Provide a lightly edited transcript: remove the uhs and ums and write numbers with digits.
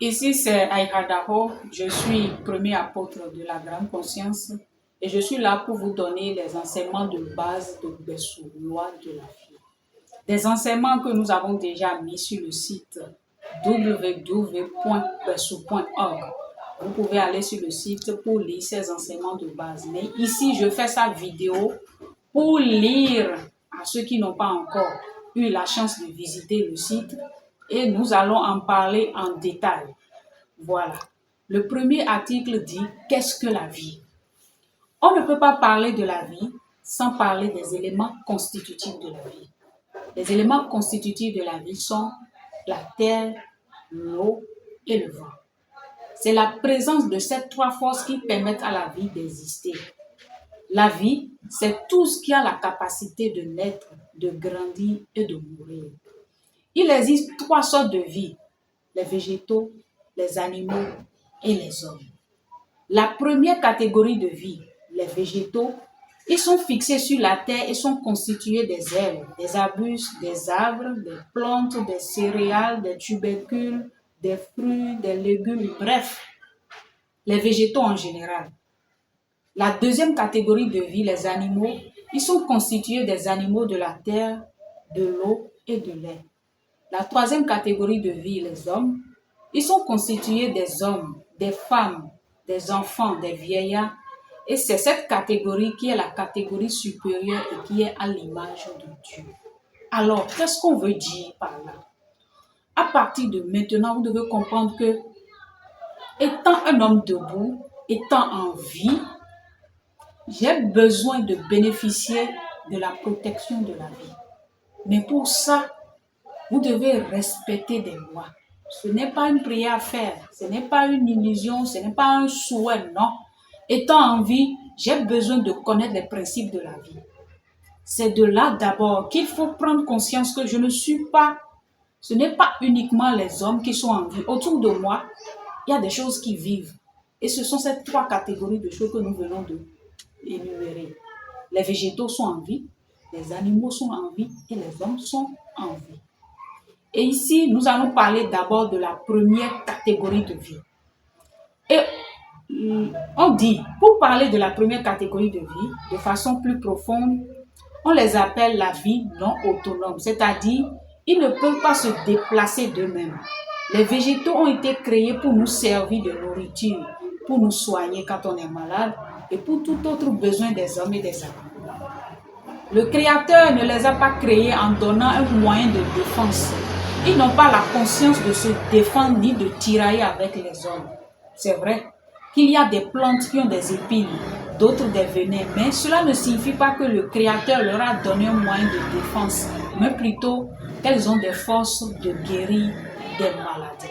Ici, c'est Aïhadaho. Je suis premier apôtre de la grande conscience et je suis là pour vous donner les enseignements de base de Bessou, loi de la vie. Des enseignements que nous avons déjà mis sur le site www.bessou.org. Vous pouvez aller sur le site pour lire ces enseignements de base. Mais ici, je fais sa vidéo pour lire à ceux qui n'ont pas encore eu la chance de visiter le site et nous allons en parler en détail. Voilà. Le premier article dit « Qu'est-ce que la vie ?» On ne peut pas parler de la vie sans parler des éléments constitutifs de la vie. Les éléments constitutifs de la vie sont la terre, l'eau et le vent. C'est la présence de ces trois forces qui permettent à la vie d'exister. La vie, c'est tout ce qui a la capacité de naître, de grandir et de mourir. Il existe trois sortes de vie, les végétaux, les animaux et les hommes. La première catégorie de vie, les végétaux, ils sont fixés sur la terre et sont constitués des herbes, des arbustes, des arbres, des plantes, des céréales, des tubercules, des fruits, des légumes, bref, les végétaux en général. La deuxième catégorie de vie, les animaux, ils sont constitués des animaux de la terre, de l'eau et de l'air. La troisième catégorie de vie, les hommes, ils sont constitués des hommes, des femmes, des enfants, des vieillards. Et c'est cette catégorie qui est la catégorie supérieure et qui est à l'image de Dieu. Alors, qu'est-ce qu'on veut dire par là? À partir de maintenant, vous devez comprendre que, étant un homme debout, étant en vie, j'ai besoin de bénéficier de la protection de la vie. Mais pour ça, vous devez respecter des lois. Ce n'est pas une prière à faire, ce n'est pas une illusion, ce n'est pas un souhait, non. Étant en vie, j'ai besoin de connaître les principes de la vie. C'est de là d'abord qu'il faut prendre conscience que je ne suis pas, ce n'est pas uniquement les hommes qui sont en vie. Autour de moi, il y a des choses qui vivent. Et ce sont ces trois catégories de choses que nous venons de énumérer. Les végétaux sont en vie, les animaux sont en vie et les hommes sont en vie. Et ici, nous allons parler d'abord de la première catégorie de vie. Et on dit, pour parler de la première catégorie de vie, de façon plus profonde, on les appelle la vie non autonome, c'est-à-dire, ils ne peuvent pas se déplacer d'eux-mêmes. Les végétaux ont été créés pour nous servir de nourriture, pour nous soigner quand on est malade et pour tout autre besoin des hommes et des animaux. Le Créateur ne les a pas créés en donnant un moyen de défense. Ils n'ont pas la conscience de se défendre ni de tirailler avec les hommes. C'est vrai qu'il y a des plantes qui ont des épines, d'autres des venins, mais cela ne signifie pas que le Créateur leur a donné un moyen de défense, mais plutôt qu'elles ont des forces de guérir des maladies.